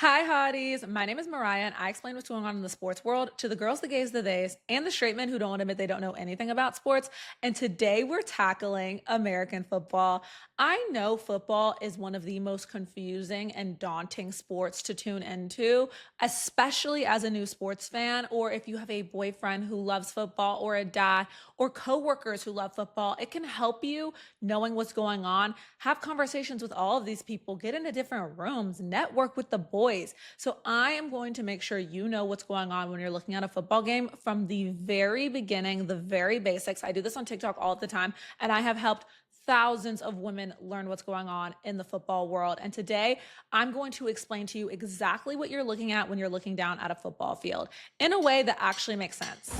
Hi, Hotties. My name is Mariah, and I explain what's going on in the sports world to the girls, the gays, the theys, and the straight men who don't admit they don't know anything about sports. And today we're tackling American football. I know football is one of the most confusing and daunting sports to tune into, especially as a new sports fan, or if you have a boyfriend who loves football, or a dad, or coworkers who love football. It can help you knowing what's going on, have conversations with all of these people, get into different rooms, network with the boys. So I am going to make sure you know what's going on when you're looking at a football game from the very beginning, the very basics. I do this on TikTok all the time, and I have helped thousands of women learn what's going on in the football world. And today I'm going to explain to you exactly what you're looking at when you're looking down at a football field in a way that actually makes sense.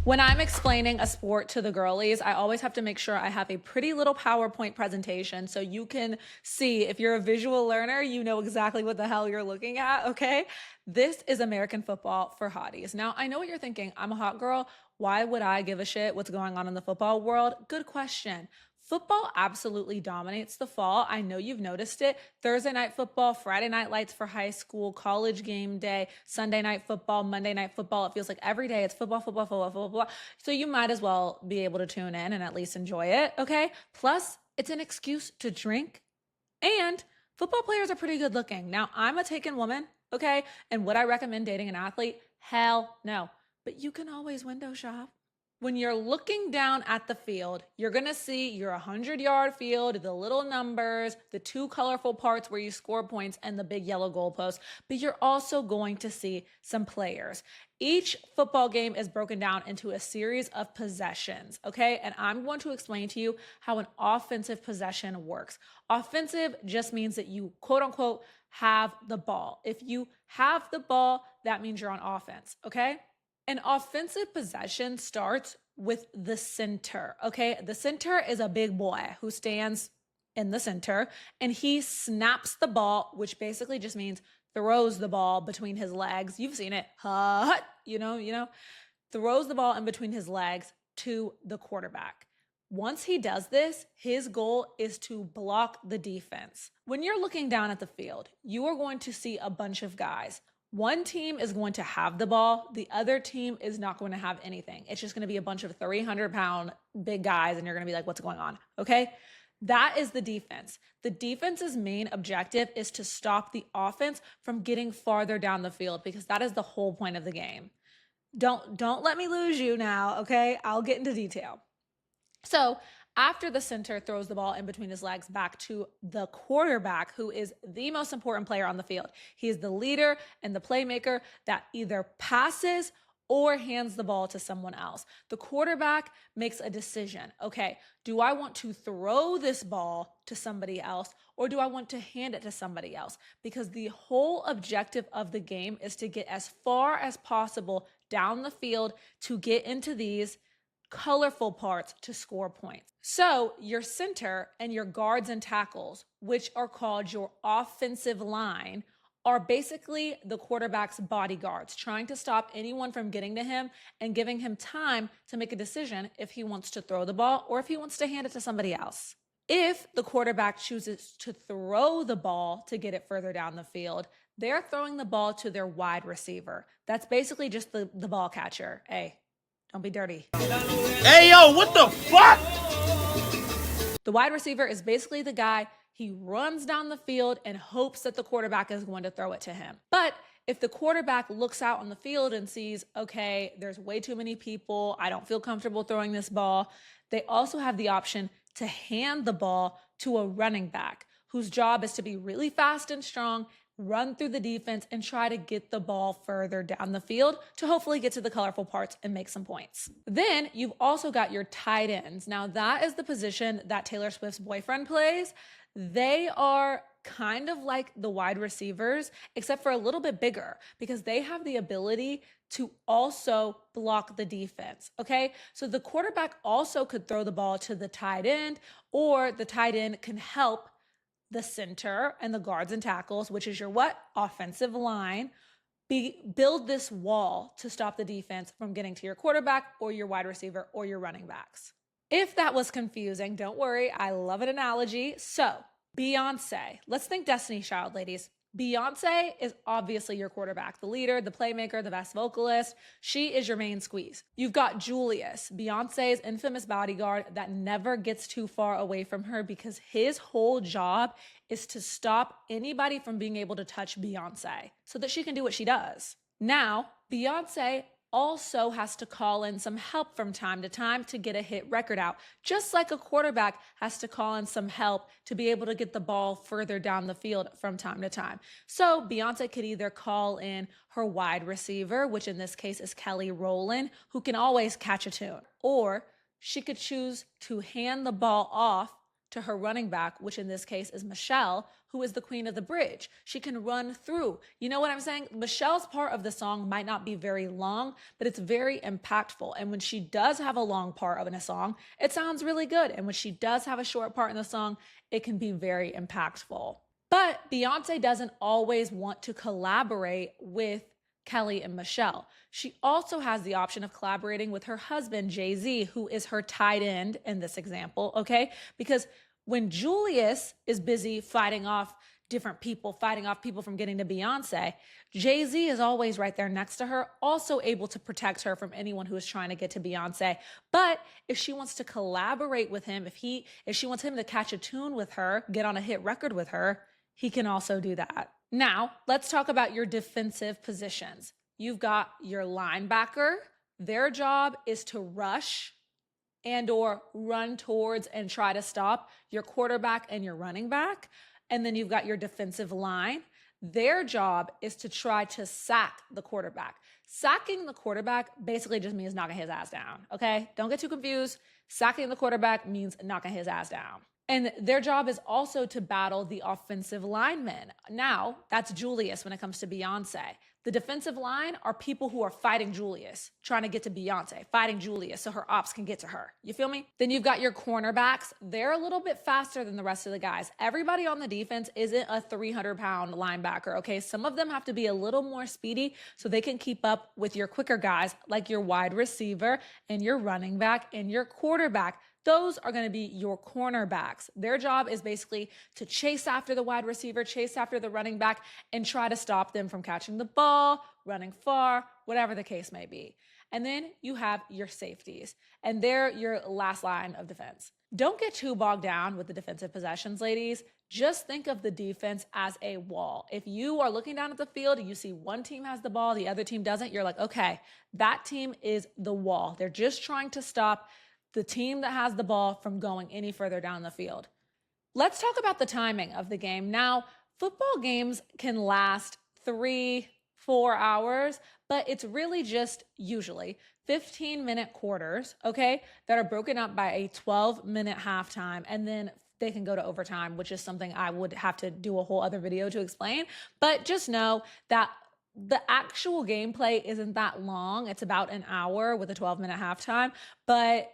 When I'm explaining a sport to the girlies, I always have to make sure I have a pretty little PowerPoint presentation so you can see. If you're a visual learner, you know exactly what the hell you're looking at, okay? This is American football for hotties. Now, I know what you're thinking. I'm a hot girl. Why would I give a shit what's going on in the football world? Good question. Football absolutely dominates the fall. I know you've noticed it. Thursday night football, Friday night lights for high school, college game day, Sunday night football, Monday night football. It feels like every day it's football, football, football, football. So you might as well be able to tune in and at least enjoy it, okay? Plus, it's an excuse to drink. And football players are pretty good looking. Now, I'm a taken woman, okay? And would I recommend dating an athlete? Hell no. But you can always window shop. When you're looking down at the field, you're going to see your 100-yard field, the little numbers, the two colorful parts where you score points, and the big yellow goalpost. But you're also going to see some players. Each football game is broken down into a series of possessions, okay? And I'm going to explain to you how an offensive possession works. Offensive just means that you, quote unquote, have the ball. If you have the ball, that means you're on offense, okay? An offensive possession starts with the center, okay? The center is a big boy who stands in the center, and he snaps the ball, which basically just means throws the ball between his legs. You've seen it, throws the ball in between his legs to the quarterback. Once he does this, his goal is to block the defense. When you're looking down at the field, you are going to see a bunch of guys. One team is going to have the ball. The other team is not going to have anything. It's just going to be a bunch of 300-pound big guys, and you're going to be like, what's going on? Okay? That is the defense. The defense's main objective is to stop the offense from getting farther down the field, because that is the whole point of the game. Don't let me lose you now, okay? I'll get into detail. So after the center throws the ball in between his legs back to the quarterback, who is the most important player on the field. He is the leader and the playmaker that either passes or hands the ball to someone else. The quarterback makes a decision. Okay, do I want to throw this ball to somebody else, or do I want to hand it to somebody else? Because the whole objective of the game is to get as far as possible down the field to get into these colorful parts to score points. So your center and your guards and tackles, which are called your offensive line, are basically the quarterback's bodyguards, trying to stop anyone from getting to him and giving him time to make a decision if he wants to throw the ball or if he wants to hand it to somebody else. If the quarterback chooses to throw the ball to get it further down the field, they're throwing the ball to their wide receiver. That's basically just the ball catcher. Hey, don't be dirty. Hey, yo, what the fuck? The wide receiver is basically the guy. He runs down the field and hopes that the quarterback is going to throw it to him. But if the quarterback looks out on the field and sees, okay, there's way too many people, I don't feel comfortable throwing this ball, they also have the option to hand the ball to a running back whose job is to be really fast and strong, run through the defense, and try to get the ball further down the field to hopefully get to the colorful parts and make some points. Then you've also got your tight ends. Now that is the position that Taylor Swift's boyfriend plays. They are kind of like the wide receivers, except for a little bit bigger, because they have the ability to also block the defense, okay? So the quarterback also could throw the ball to the tight end, or the tight end can help the center and the guards and tackles, which is your what? Offensive line, build this wall to stop the defense from getting to your quarterback or your wide receiver or your running backs. If that was confusing, don't worry. I love an analogy. So Beyonce. Let's think Destiny's Child, ladies. Beyonce is obviously your quarterback, the leader, the playmaker, the best vocalist. She is your main squeeze. You've got Julius, Beyonce's infamous bodyguard that never gets too far away from her because his whole job is to stop anybody from being able to touch Beyonce so that she can do what she does. Now, Beyonce also has to call in some help from time to time to get a hit record out, just like a quarterback has to call in some help to be able to get the ball further down the field from time to time. So Beyonce could either call in her wide receiver, which in this case is Kelly Rowland, who can always catch a tune, or she could choose to hand the ball off to her running back, which in this case is Michelle, who is the queen of the bridge. She can run through. You know what I'm saying? Michelle's part of the song might not be very long, but it's very impactful. And when she does have a long part in a song, it sounds really good. And when she does have a short part in the song, it can be very impactful. But Beyonce doesn't always want to collaborate with Kelly and Michelle. She also has the option of collaborating with her husband, Jay-Z, who is her tight end in this example, okay? Because when Julius is busy fighting off different people, fighting off people from getting to Beyonce, Jay-Z is always right there next to her, also able to protect her from anyone who is trying to get to Beyonce. But if she wants to collaborate with him, if she wants him to catch a tune with her, get on a hit record with her, he can also do that. Now, let's talk about your defensive positions. You've got your linebacker. Their job is to rush and or run towards and try to stop your quarterback and your running back. And then you've got your defensive line. Their job is to try to sack the quarterback. Sacking the quarterback basically just means knocking his ass down, okay? Don't get too confused. Sacking the quarterback means knocking his ass down. And their job is also to battle the offensive linemen. Now, that's Julius when it comes to Beyonce. The defensive line are people who are fighting Julius, trying to get to Beyonce, fighting Julius so her ops can get to her. You feel me? Then you've got your cornerbacks. They're a little bit faster than the rest of the guys. Everybody on the defense isn't a 300-pound linebacker, okay? Some of them have to be a little more speedy so they can keep up with your quicker guys, like your wide receiver and your running back and your quarterback. Those are going to be your cornerbacks. Their job is basically to chase after the wide receiver, chase after the running back, and try to stop them from catching the ball, running far, whatever the case may be. And then you have your safeties, and they're your last line of defense. Don't get too bogged down with the defensive possessions, ladies. Just think of the defense as a wall. If you are looking down at the field and you see one team has the ball, the other team doesn't, you're like, okay, that team is the wall. They're just trying to stop the team that has the ball from going any further down the field. Let's talk about the timing of the game. Now, football games can last 3-4 hours, but it's really just usually 15-minute quarters, okay, that are broken up by a 12-minute halftime, and then they can go to overtime, which is something I would have to do a whole other video to explain. But just know that the actual gameplay isn't that long. It's about an hour with a 12-minute halftime, but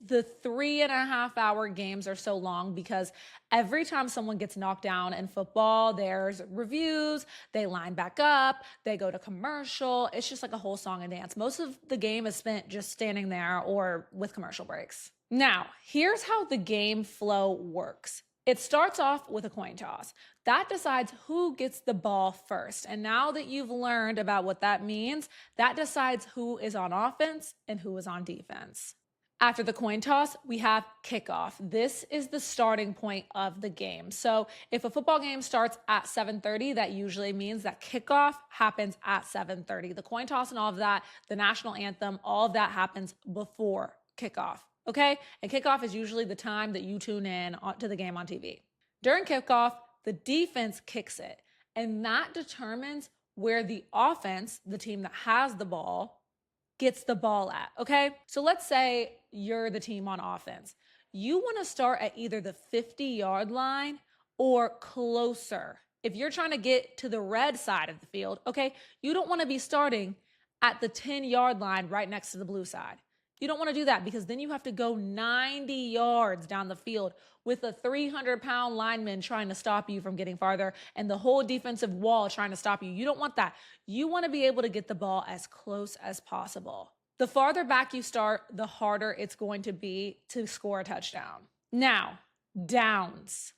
the 3.5-hour games are so long because every time someone gets knocked down in football, there's reviews, they line back up, they go to commercial. It's just like a whole song and dance. Most of the game is spent just standing there or with commercial breaks. Now, here's how the game flow works. It starts off with a coin toss. That decides who gets the ball first. And now that you've learned about what that means, that decides who is on offense and who is on defense. After the coin toss, we have kickoff. This is the starting point of the game. So if a football game starts at 7:30, that usually means that kickoff happens at 7:30. The coin toss and all of that, the national anthem, all of that happens before kickoff, okay? And kickoff is usually the time that you tune in to the game on TV. During kickoff, the defense kicks it, and that determines where the offense, the team that has the ball, gets the ball at, okay? So let's say you're the team on offense. You want to start at either the 50-yard line or closer. If you're trying to get to the red side of the field, okay, you don't want to be starting at the 10-yard line right next to the blue side. You don't want to do that because then you have to go 90 yards down the field with a 300-pound lineman trying to stop you from getting farther and the whole defensive wall trying to stop you. You don't want that. You want to be able to get the ball as close as possible. The farther back you start, the harder it's going to be to score a touchdown. Now, downs.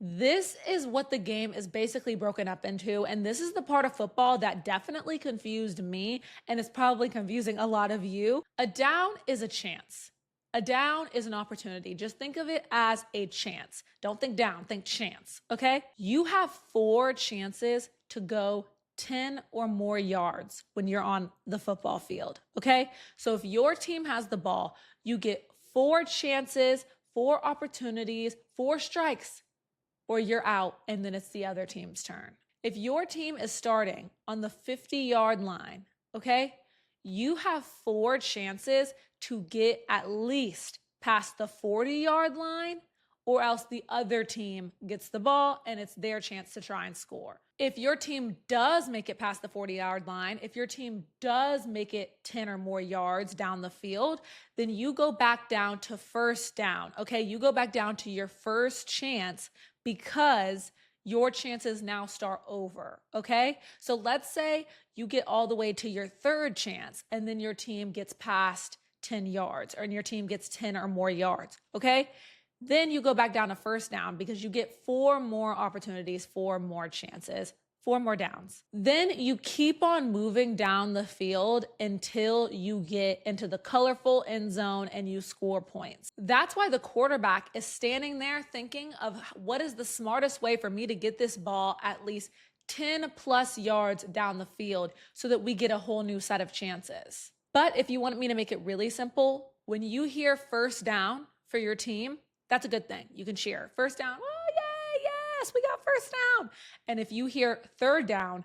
This is what the game is basically broken up into, and this is the part of football that definitely confused me, and it's probably confusing a lot of you. A down is a chance. A down is an opportunity. Just think of it as a chance. Don't think down, think chance, okay? You have 4 chances to go 10 or more yards when you're on the football field, okay? So if your team has the ball, you get 4 chances, 4 opportunities, 4 strikes, or you're out, and then it's the other team's turn. If your team is starting on the 50-yard line, okay, you have 4 chances to get at least past the 40-yard line, or else the other team gets the ball and it's their chance to try and score. If your team does make it past the 40-yard line, if your team does make it 10 or more yards down the field, then you go back down to first down, okay? You go back down to your first chance because your chances now start over, okay? So let's say you get all the way to your 3rd chance and then your team gets past 10 yards or your team gets 10 or more yards, okay? Then you go back down to first down because you get 4 more opportunities, 4 more chances, 4 more downs. Then you keep on moving down the field until you get into the colorful end zone and you score points. That's why the quarterback is standing there thinking of what is the smartest way for me to get this ball at least 10 plus yards down the field so that we get a whole new set of chances. But if you want me to make it really simple, when you hear first down for your team, that's a good thing. You can cheer. First down, oh, yay, yes, we got first down. And if you hear 3rd down,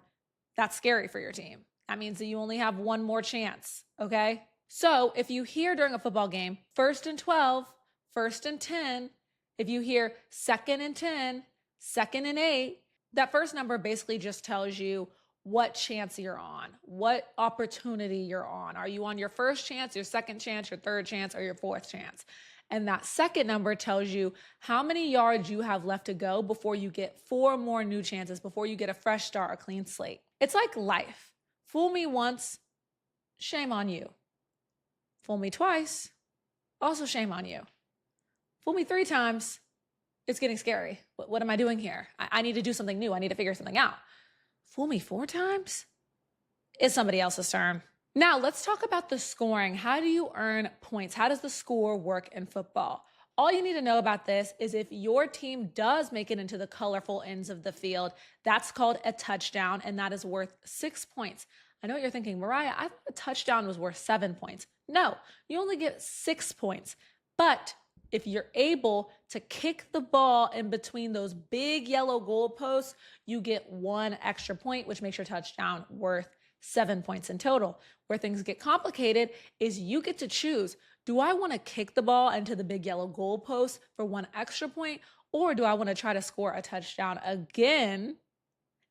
that's scary for your team. That means that you only have 1 more chance, okay? So if you hear during a football game, 1st and 12, 1st and 10, if you hear 2nd and 10, 2nd and 8, that first number basically just tells you what chance you're on, what opportunity you're on. Are you on your first chance, your second chance, your third chance, or your fourth chance? And that second number tells you how many yards you have left to go before you get 4 more new chances, before you get a fresh start, a clean slate. It's like life. Fool me once, shame on you. Fool me twice, also shame on you. Fool me 3 times, it's getting scary. What am I doing here? I need to do something new. I need to figure something out. Fool me 4 times, it's somebody else's turn. Now, let's talk about the scoring. How do you earn points? How does the score work in football? All you need to know about this is if your team does make it into the colorful ends of the field, that's called a touchdown, and that is worth 6 points. I know what you're thinking, Mariah, I thought a touchdown was worth 7 points. No, you only get 6 points. But if you're able to kick the ball in between those big yellow goalposts, you get 1 extra point, which makes your touchdown worth 7 points in total. Where things get complicated is you get to choose, do I want to kick the ball into the big yellow goalpost for 1 extra point, or do I want to try to score a touchdown again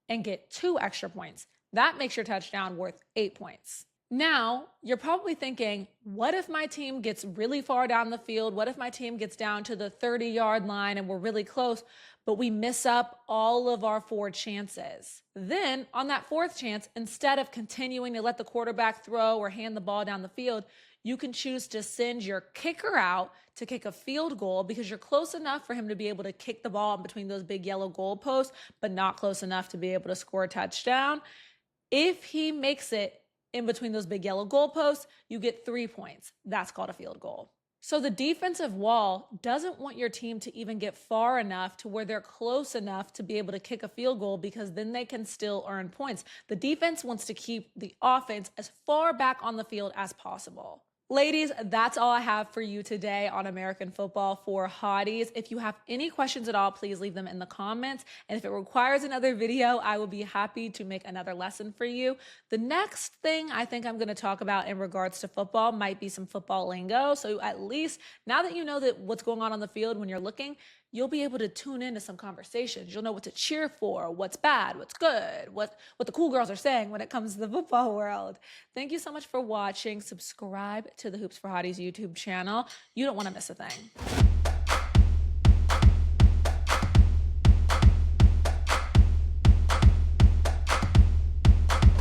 and get 2 extra points? That makes your touchdown worth 8 points. Now, you're probably thinking, what if my team gets really far down the field? What if my team gets down to the 30-yard line and we're really close, but we miss up all of our 4 chances? Then, on that 4th chance, instead of continuing to let the quarterback throw or hand the ball down the field, you can choose to send your kicker out to kick a field goal because you're close enough for him to be able to kick the ball in between those big yellow goalposts, but not close enough to be able to score a touchdown. If he makes it in between those big yellow goalposts, you get 3 points. That's called a field goal. So the defensive wall doesn't want your team to even get far enough to where they're close enough to be able to kick a field goal because then they can still earn points. The defense wants to keep the offense as far back on the field as possible. Ladies, that's all I have for you today on American football for Hotties. If you have any questions at all, please leave them in the comments. And if it requires another video, I will be happy to make another lesson for you. The next thing I think I'm going to talk about in regards to football might be some football lingo. So at least now that you know that what's going on the field when you're looking, you'll be able to tune into some conversations. You'll know what to cheer for, what's bad, what's good, what the cool girls are saying when it comes to the football world. Thank you so much for watching. Subscribe to the Hoops for Hotties YouTube channel. You don't want to miss a thing.